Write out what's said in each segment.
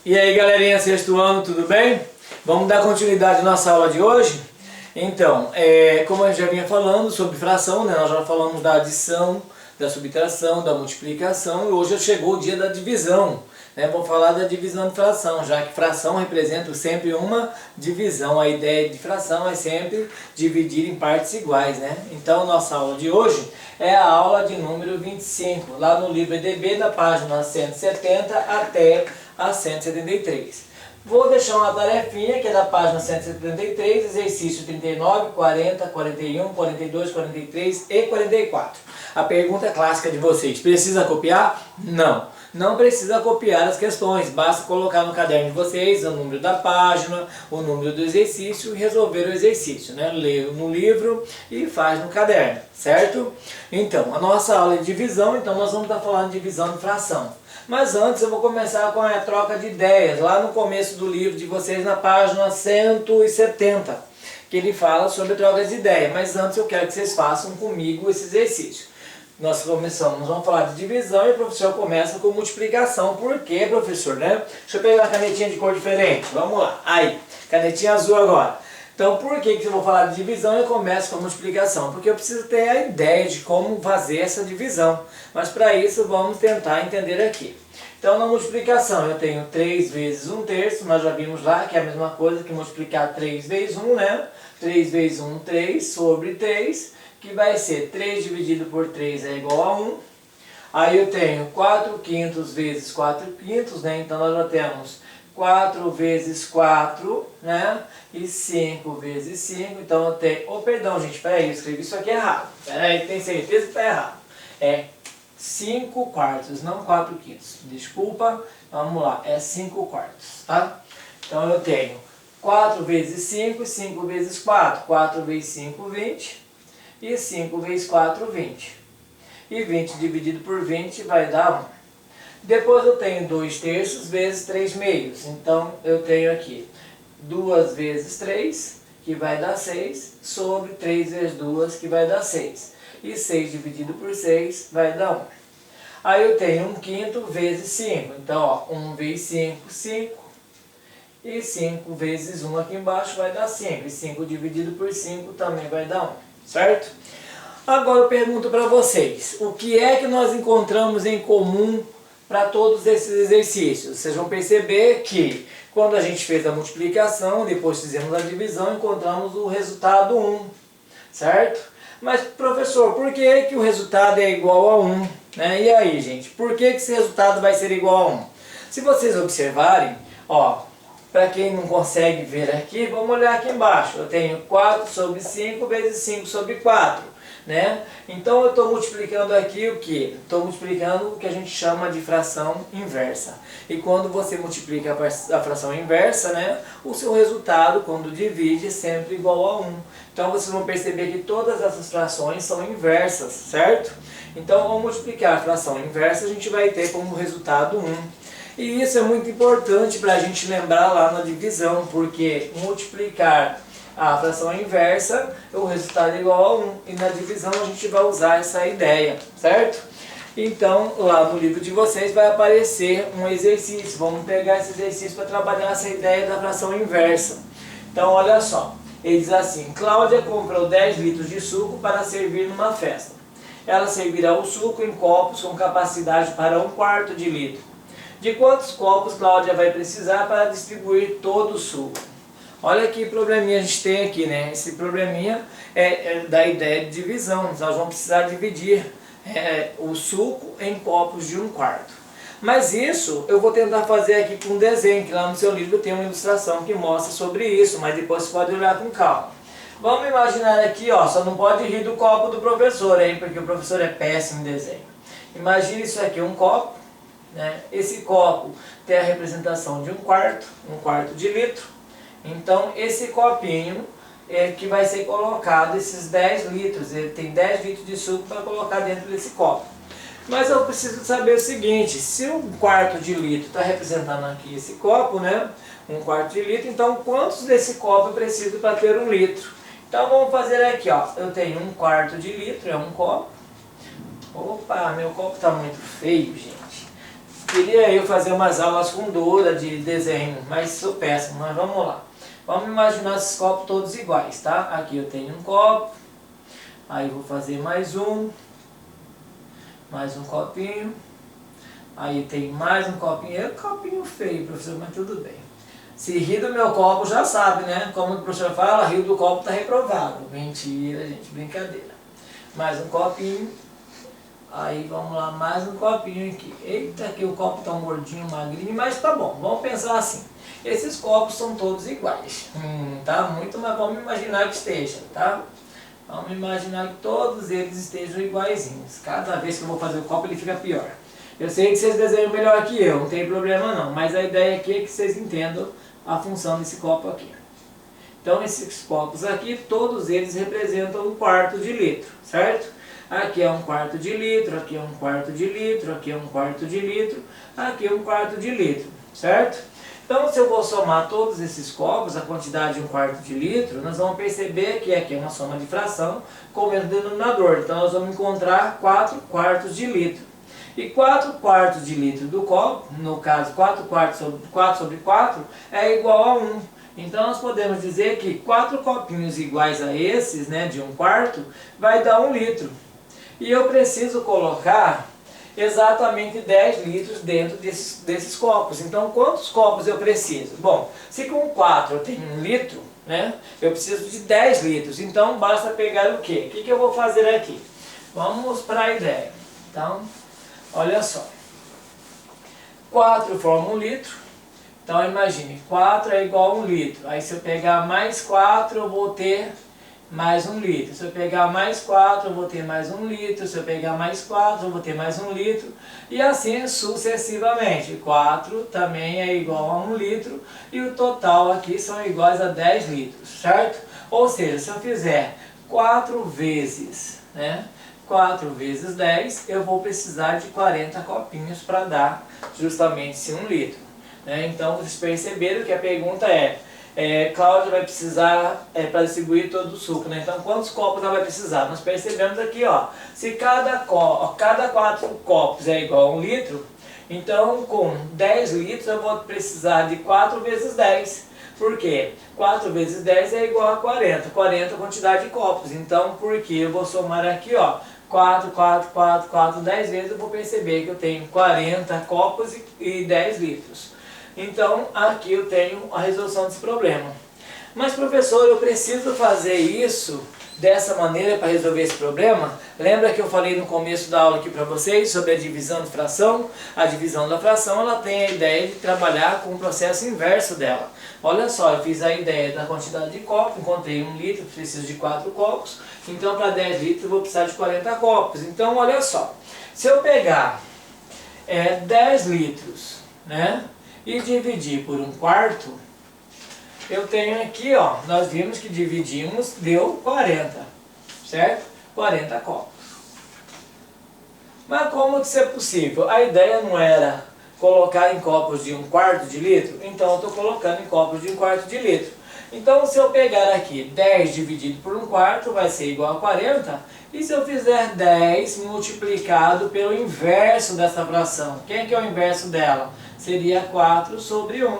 E aí galerinha, sexto ano, tudo bem? Vamos dar continuidade à nossa aula de hoje? Então, como eu já vinha falando sobre fração, né? Nós já falamos da adição, da subtração, da multiplicação e hoje chegou o dia da divisão. Vou falar da divisão de fração, já que fração representa sempre uma divisão. A ideia de fração é sempre dividir em partes iguais, né? Então, nossa aula de hoje é a aula de número 25, lá no livro EDB, da página 170 até a 173. Vou deixar uma tarefinha que é da página 173, exercício 39, 40, 41, 42, 43 e 44. A pergunta clássica de vocês, precisa copiar? Não. Não precisa copiar as questões, basta colocar no caderno de vocês o número da página, o número do exercício e resolver o exercício, né? Lê no livro e faz no caderno, certo? Então, a nossa aula é de divisão, então nós vamos estar falando de divisão de fração. Mas antes eu vou começar com a troca de ideias, lá no começo do livro de vocês, na página 170, que ele fala sobre troca de ideias. Mas antes eu quero que vocês façam comigo esse exercício. Nós vamos falar de divisão e o professor começa com multiplicação. Por quê, professor, né? Deixa eu pegar uma canetinha de cor diferente. Vamos lá. Aí, canetinha azul agora. Então, por que eu vou falar de divisão e eu começo com a multiplicação? Porque eu preciso ter a ideia de como fazer essa divisão. Mas para isso, vamos tentar entender aqui. Então, na multiplicação, eu tenho 3 vezes 1/3. Nós já vimos lá que é a mesma coisa que multiplicar 3 vezes 1, né? 3 vezes 1, 3 sobre 3. Que vai ser 3 dividido por 3 é igual a 1. Aí eu tenho 4/5 vezes 4/5, né? Então nós já temos 4 vezes 4, né? E 5 vezes 5. Então eu tenho... Oh, perdão, gente, peraí, eu escrevi isso aqui errado. Peraí, tem certeza que está errado. É 5/4, não 4/5. Desculpa, vamos lá, é 5/4, tá? Então eu tenho 4 vezes 5, 5 vezes 4. 4 vezes 5, 20. E 5 vezes 4, 20. E 20 dividido por 20 vai dar 1. Depois eu tenho 2/3 vezes 3/2. Então eu tenho aqui 2 vezes 3, que vai dar 6, sobre 3 vezes 2, que vai dar 6. E 6 dividido por 6 vai dar 1. Aí eu tenho 1/5 vezes 5. Então, ó, 1 vezes 5, 5. E 5 vezes 1 aqui embaixo vai dar 5. E 5 dividido por 5 também vai dar 1. Certo? Agora eu pergunto para vocês, o que é que nós encontramos em comum para todos esses exercícios? Vocês vão perceber que quando a gente fez a multiplicação, depois fizemos a divisão, encontramos o resultado 1, certo? Mas professor, por que o resultado é igual a 1? Né? E aí, gente, por que esse resultado vai ser igual a 1? Se vocês observarem, ó, para quem não consegue ver aqui, vamos olhar aqui embaixo. Eu tenho 4 sobre 5 vezes 5 sobre 4. Né? Então eu estou multiplicando aqui o que? Estou multiplicando o que a gente chama de fração inversa. E quando você multiplica a fração inversa, né, o seu resultado, quando divide, é sempre igual a 1. Então vocês vão perceber que todas essas frações são inversas, certo? Então ao multiplicar a fração inversa, a gente vai ter como resultado 1. E isso é muito importante para a gente lembrar lá na divisão, porque multiplicar a fração inversa, o resultado é igual a 1. E na divisão a gente vai usar essa ideia, certo? Então, lá no livro de vocês vai aparecer um exercício. Vamos pegar esse exercício para trabalhar essa ideia da fração inversa. Então, olha só. Ele diz assim: Cláudia comprou 10 litros de suco para servir numa festa. Ela servirá o suco em copos com capacidade para 1/4 de litro. De quantos copos Cláudia vai precisar para distribuir todo o suco? Olha que probleminha a gente tem aqui, né? Esse probleminha é da ideia de divisão. Nós vamos precisar dividir o suco em copos de 1/4. Mas isso eu vou tentar fazer aqui com um desenho, que lá no seu livro tem uma ilustração que mostra sobre isso, mas depois você pode olhar com calma. Vamos imaginar aqui, ó, só não pode rir do copo do professor, hein? Porque o professor é péssimo em desenho. Imagine isso aqui, um copo. Né? Esse copo tem a representação de 1/4 de litro. Então esse copinho é que vai ser colocado esses 10 litros. Ele tem 10 litros de suco para colocar dentro desse copo. Mas eu preciso saber o seguinte: se 1/4 de litro está representando aqui esse copo, né? 1/4 de litro, então quantos desse copo eu preciso para ter 1 litro? Então vamos fazer aqui, ó. Eu tenho 1/4 de litro, é um copo. Opa, meu copo está muito feio, gente. Queria eu fazer umas aulas com Dora de desenho, mas sou péssimo, mas vamos lá. Vamos imaginar esses copos todos iguais, tá? Aqui eu tenho um copo, aí vou fazer mais um copinho, aí tem mais um copinho, é um copinho feio, professor, mas tudo bem. Se rir do meu copo já sabe, né? Como o professor fala, rir do copo tá reprovado. Mentira, gente, brincadeira. Mais um copinho. Aí vamos lá, mais um copinho aqui. Eita, que o copo tá um gordinho, magrinho, mas tá bom, vamos pensar assim. Esses copos são todos iguais. Tá muito, mas vamos imaginar que esteja, tá? Vamos imaginar que todos eles estejam iguaizinhos. Cada vez que eu vou fazer o copo ele fica pior. Eu sei que vocês desenham melhor que eu, não tem problema não. Mas a ideia aqui é que vocês entendam a função desse copo aqui. Então esses copos aqui, todos eles representam um quarto de litro, certo? Aqui é um quarto de litro, aqui é um quarto de litro, aqui é um quarto de litro, aqui é um quarto de litro, certo? Então se eu vou somar todos esses copos, a quantidade de um quarto de litro, nós vamos perceber que aqui é uma soma de fração com o mesmo denominador. Então nós vamos encontrar 4 quartos de litro. E 4 quartos de litro do copo, no caso 4 sobre 4, é igual a 1. Então nós podemos dizer que 4 copinhos iguais a esses, né, de 1 quarto, vai dar 1 litro. E eu preciso colocar exatamente 10 litros dentro desses copos. Então quantos copos eu preciso? Bom, se com 4 eu tenho 1 litro, né, eu preciso de 10 litros. Então basta pegar o quê? O que eu vou fazer aqui? Vamos para a ideia. Então, olha só, 4 forma 1 litro, então imagine, 4 é igual a 1 litro, aí se eu pegar mais 4 eu vou ter mais 1 litro, se eu pegar mais 4 eu vou ter mais 1 litro, se eu pegar mais 4 eu vou ter mais 1 litro, e assim sucessivamente. 4 também é igual a 1 litro, e o total aqui são iguais a 10 litros, certo? Ou seja, se eu fizer 4 vezes, né? 4 vezes 10, eu vou precisar de 40 copinhos para dar justamente esse 1 litro. Né? Então, vocês perceberam que a pergunta Cláudia vai precisar para distribuir todo o suco. Né? Então, quantos copos ela vai precisar? Nós percebemos aqui, ó, se cada 4 copos é igual a 1 litro, então com 10 litros eu vou precisar de 4 vezes 10. Por quê? 4 vezes 10 é igual a 40. 40 é a quantidade de copos. Então, por que eu vou somar aqui, ó, 4, 10 vezes, eu vou perceber que eu tenho 40 copos e 10 litros. Então, aqui eu tenho a resolução desse problema. Mas, professor, eu preciso fazer isso dessa maneira para resolver esse problema? Lembra que eu falei no começo da aula aqui para vocês sobre a divisão de fração? A divisão da fração, ela tem a ideia de trabalhar com o processo inverso dela. Olha só, eu fiz a ideia da quantidade de copos, encontrei 1 litro, preciso de 4 copos, então para 10 litros eu vou precisar de 40 copos. Então olha só, se eu pegar 10 litros, né, e dividir por 1 quarto, eu tenho aqui, ó, nós vimos que dividimos, deu 40, certo? 40 copos. Mas como isso é possível? A ideia não era colocar em copos de 1 quarto de litro, então eu estou colocando em copos de 1 quarto de litro. Então se eu pegar aqui 10 dividido por 1 quarto vai ser igual a 40, e se eu fizer 10 multiplicado pelo inverso dessa fração, quem é que é o inverso dela? Seria 4 sobre 1.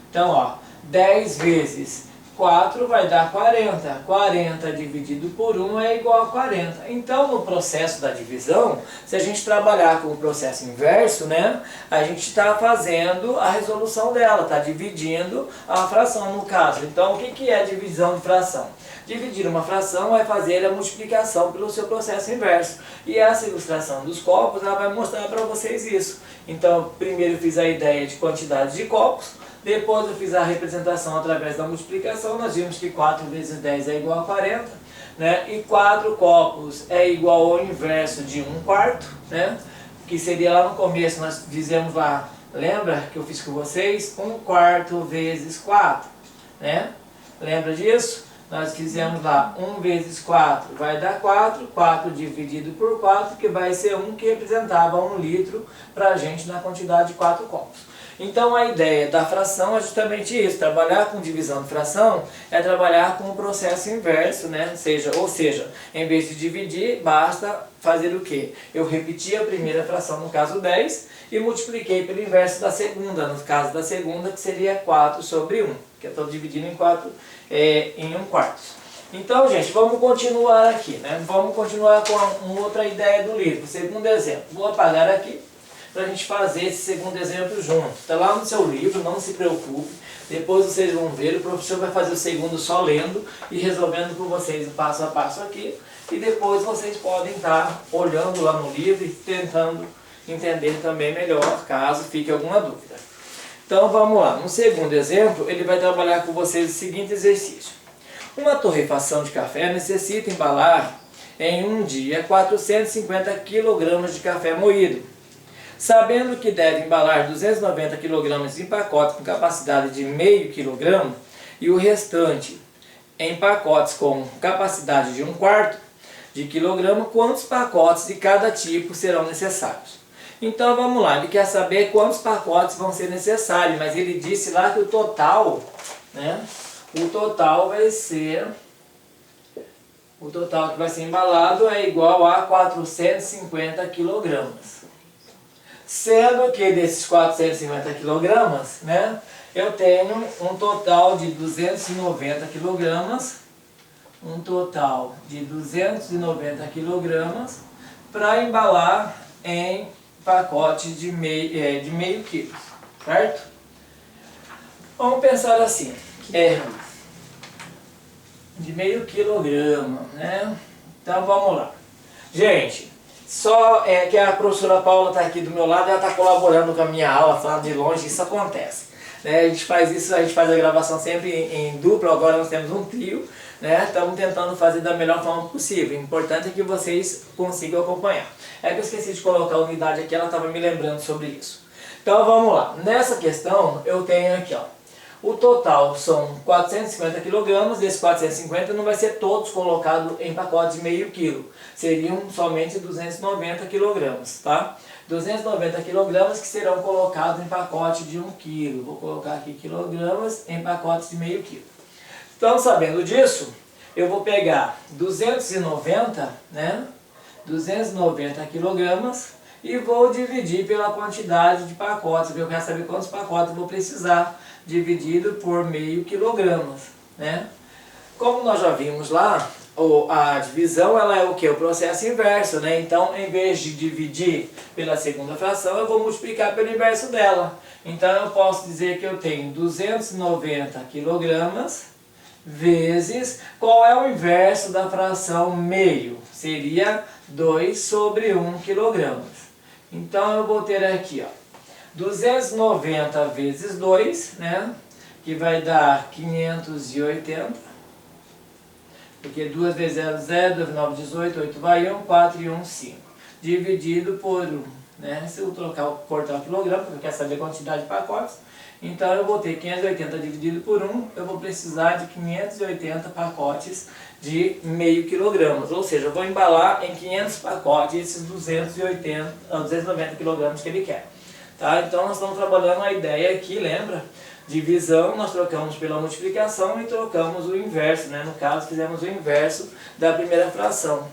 Então ó, 10 vezes 4 vai dar 40. 40 dividido por 1 é igual a 40. Então, no processo da divisão, se a gente trabalhar com o processo inverso, né, a gente está fazendo a resolução dela, está dividindo a fração no caso. Então, o que é divisão de fração? Dividir uma fração é fazer a multiplicação pelo seu processo inverso. E essa ilustração dos copos ela vai mostrar para vocês isso. Então, primeiro eu fiz a ideia de quantidade de copos, depois eu fiz a representação através da multiplicação, nós vimos que 4 vezes 10 é igual a 40, né? E 4 copos é igual ao inverso de 1 quarto, né? Que seria lá no começo, nós fizemos lá, lembra que eu fiz com vocês? 1 quarto vezes 4, né? Lembra disso? Nós fizemos lá 1 vezes 4 vai dar 4, 4 dividido por 4, que vai ser 1, que representava 1 litro para a gente na quantidade de 4 copos. Então a ideia da fração é justamente isso, trabalhar com divisão de fração é trabalhar com o processo inverso, né? Ou seja, em vez de dividir, basta fazer o quê? Eu repeti a primeira fração, no caso 10, e multipliquei pelo inverso da segunda, no caso da segunda, que seria 4 sobre 1, que eu estou dividindo em 4 em 1/4. Então, gente, vamos continuar aqui, né? Vamos continuar com uma outra ideia do livro, segundo exemplo. Vou apagar aqui para a gente fazer esse segundo exemplo junto. Está lá no seu livro, não se preocupe. Depois vocês vão ver, o professor vai fazer o segundo só lendo e resolvendo com vocês o passo a passo aqui. E depois vocês podem estar olhando lá no livro e tentando entender também melhor, caso fique alguma dúvida. Então vamos lá. No segundo exemplo, ele vai trabalhar com vocês o seguinte exercício. Uma torrefação de café necessita embalar em um dia 450 kg de café moído. Sabendo que deve embalar 290 kg em pacotes com capacidade de meio quilograma e o restante em pacotes com capacidade de 1/4 de quilograma, quantos pacotes de cada tipo serão necessários? Então vamos lá, ele quer saber quantos pacotes vão ser necessários, mas ele disse lá que o total, né? O total que vai ser embalado é igual a 450 kg. Sendo que desses 450 kg, né, eu tenho um total de 290 kg, para embalar em pacote de meio quilo, certo? Vamos pensar assim, de meio quilograma, né? Então vamos lá. Gente, só que a professora Paula está aqui do meu lado, ela está colaborando com a minha aula, falando de longe, isso acontece. Né? A gente faz a gravação sempre em dupla, agora nós temos um trio, né? Estamos tentando fazer da melhor forma possível. O importante é que vocês consigam acompanhar. É que eu esqueci de colocar a unidade aqui, ela estava me lembrando sobre isso. Então vamos lá. Nessa questão eu tenho aqui, ó. O total são 450 kg, desses 450 não vai ser todos colocados em pacote de meio quilo, seriam somente 290 kg, tá? 290 kg que serão colocados em pacote de 1 kg, vou colocar aqui quilogramas em pacotes de meio quilo. Então, sabendo disso, eu vou pegar 290, né? 290 kg e vou dividir pela quantidade de pacotes, porque eu quero saber quantos pacotes eu vou precisar, dividido por meio quilograma, né? Como nós já vimos lá, a divisão ela é o que? O processo inverso, né? Então, em vez de dividir pela segunda fração, eu vou multiplicar pelo inverso dela. Então, eu posso dizer que eu tenho 290 kg vezes, qual é o inverso da fração meio? Seria 2 sobre 1 kg. Então, eu vou ter aqui, ó, 290 vezes 2, né? Que vai dar 580. Porque 2 vezes 0, 0, 2 9, 18, 8 vai 1, 4 e 1, 5. Dividido por 1, né? Se eu cortar o quilograma, porque eu quero saber a quantidade de pacotes. Então eu vou ter 580 dividido por 1, eu vou precisar de 580 pacotes de meio quilograma. Ou seja, eu vou embalar em 500 pacotes esses 290 quilogramas que ele quer. Tá? Então nós estamos trabalhando a ideia aqui, lembra? Divisão, nós trocamos pela multiplicação e trocamos o inverso, né? No caso, fizemos o inverso da primeira fração.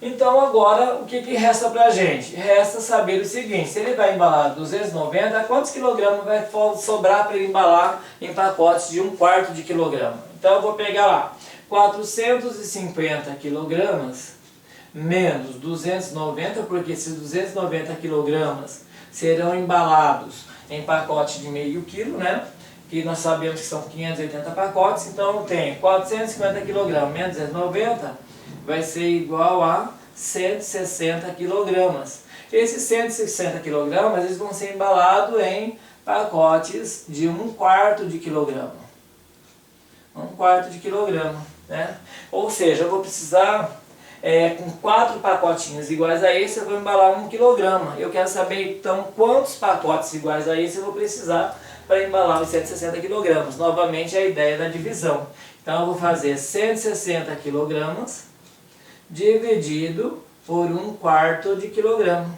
Então agora, o que resta pra gente? Resta saber o seguinte, se ele vai embalar 290, quantos quilogramas vai sobrar para ele embalar em pacotes de 1/4 de quilograma? Então eu vou pegar lá, 450 quilogramas menos 290, porque esses 290 quilogramas serão embalados em pacote de meio quilo, né? Que nós sabemos que são 580 pacotes, então eu tenho 450 kg menos 290 vai ser igual a 160 kg. Esses 160 kg eles vão ser embalados em pacotes de 1/4 de quilograma. 1/4 de quilograma, né? Ou seja, eu vou precisar com 4 pacotinhos iguais a esse, eu vou embalar 1 kg. Eu quero saber então quantos pacotes iguais a esse eu vou precisar para embalar os 160 kg. Novamente a ideia da divisão. Então eu vou fazer 160 kg dividido por 1/4 de quilograma.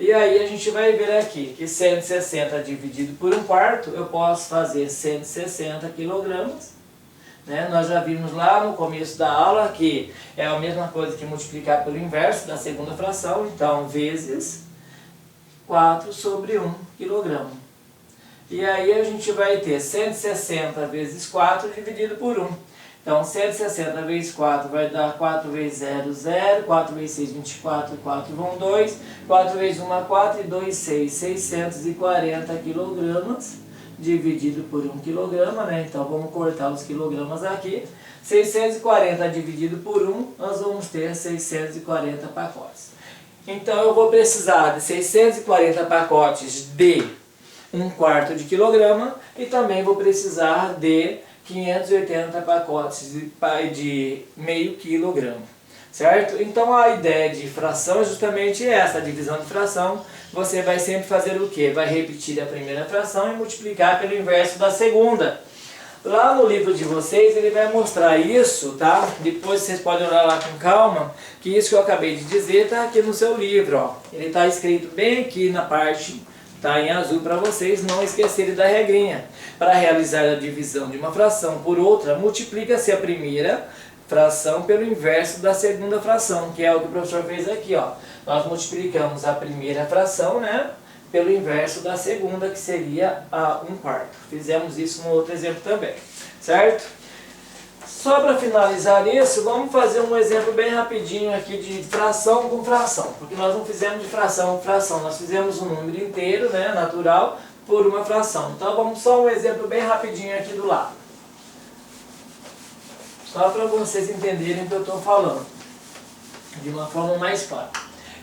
E aí a gente vai ver aqui que 160 dividido por 1/4, eu posso fazer 160 quilogramas. Né? Nós já vimos lá no começo da aula que é a mesma coisa que multiplicar pelo inverso da segunda fração, então vezes 4 sobre 1 quilograma. E aí a gente vai ter 160 vezes 4 dividido por 1. Então 160 vezes 4 vai dar 4 vezes 0, 0, 4 vezes 6, 24, 4 vão 2, 4 vezes 1, 4 e 2, 6, 640 quilogramas dividido por 1 quilograma, né? Então vamos cortar os quilogramas aqui. 640 dividido por 1, nós vamos ter 640 pacotes. Então eu vou precisar de 640 pacotes de 1/4 de quilograma e também vou precisar de 580 pacotes de meio quilograma, certo? Então a ideia de fração é justamente essa, a divisão de fração. Você vai sempre fazer o quê? Vai repetir a primeira fração e multiplicar pelo inverso da segunda. Lá no livro de vocês ele vai mostrar isso, tá? Depois vocês podem olhar lá com calma, que isso que eu acabei de dizer está aqui no seu livro, ó. Ele está escrito bem aqui na parte, tá em azul para vocês não esquecerem da regrinha. Para realizar a divisão de uma fração por outra, multiplica-se a primeira fração pelo inverso da segunda fração, que é o que o professor fez aqui, ó. Nós multiplicamos a primeira fração, né, pelo inverso da segunda, que seria a 1/4. Fizemos isso no outro exemplo também, certo? Só para finalizar isso, vamos fazer um exemplo bem rapidinho aqui de fração com fração, porque nós não fizemos de fração com fração, nós fizemos um número inteiro, né, natural, por uma fração. Então vamos só um exemplo bem rapidinho aqui do lado. Só para vocês entenderem o que eu estou falando, de uma forma mais clara.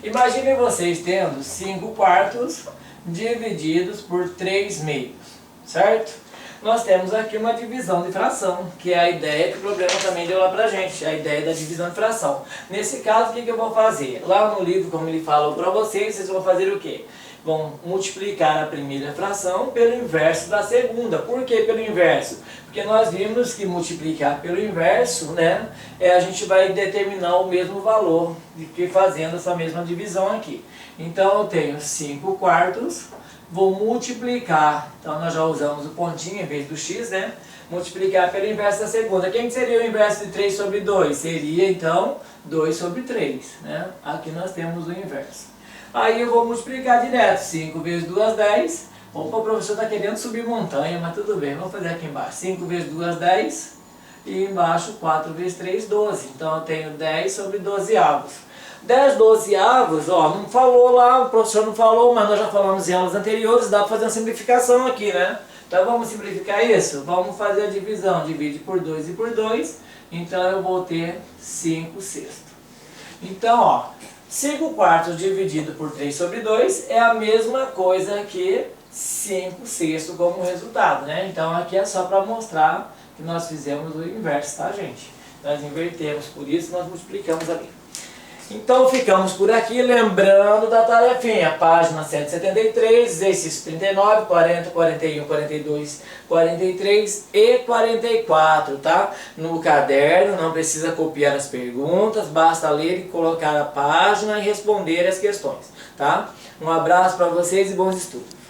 Imaginem vocês tendo 5/4 divididos por 3/2, certo? Nós temos aqui uma divisão de fração, que é a ideia que o problema também deu lá pra gente, a ideia da divisão de fração. Nesse caso, o que eu vou fazer? Lá no livro, como ele falou para vocês, vocês vão fazer o quê? Vão multiplicar a primeira fração pelo inverso da segunda. Por que pelo inverso? Porque nós vimos que multiplicar pelo inverso, né, a gente vai determinar o mesmo valor de que fazendo essa mesma divisão aqui. Então eu tenho 5/4, vou multiplicar, então nós já usamos o pontinho em vez do x, né? Multiplicar pelo inverso da segunda. Quem seria o inverso de 3 sobre 2? Seria então 2 sobre 3, né? Aqui nós temos o inverso. Aí eu vou multiplicar direto, 5 vezes 2, 10. Opa, o professor está querendo subir montanha, mas tudo bem, vamos fazer aqui embaixo. 5 vezes 2, 10. E embaixo 4 vezes 3, 12. Então eu tenho 10 sobre 12 avos. 10 dozeavos, ó, não falou lá, o professor não falou, mas nós já falamos em aulas anteriores, dá para fazer uma simplificação aqui, né? Então vamos simplificar isso? Vamos fazer a divisão, divide por 2 e por 2, então eu vou ter 5/6. Então, ó, 5/4 dividido por 3 sobre 2 é a mesma coisa que 5/6 como resultado, né? Então aqui é só para mostrar que nós fizemos o inverso, tá, gente? Nós invertemos, por isso nós multiplicamos ali. Então ficamos por aqui, lembrando da tarefinha, página 173, exercício 39, 40, 41, 42, 43 e 44, tá? No caderno, não precisa copiar as perguntas, basta ler e colocar a página e responder as questões, tá? Um abraço para vocês e bons estudos.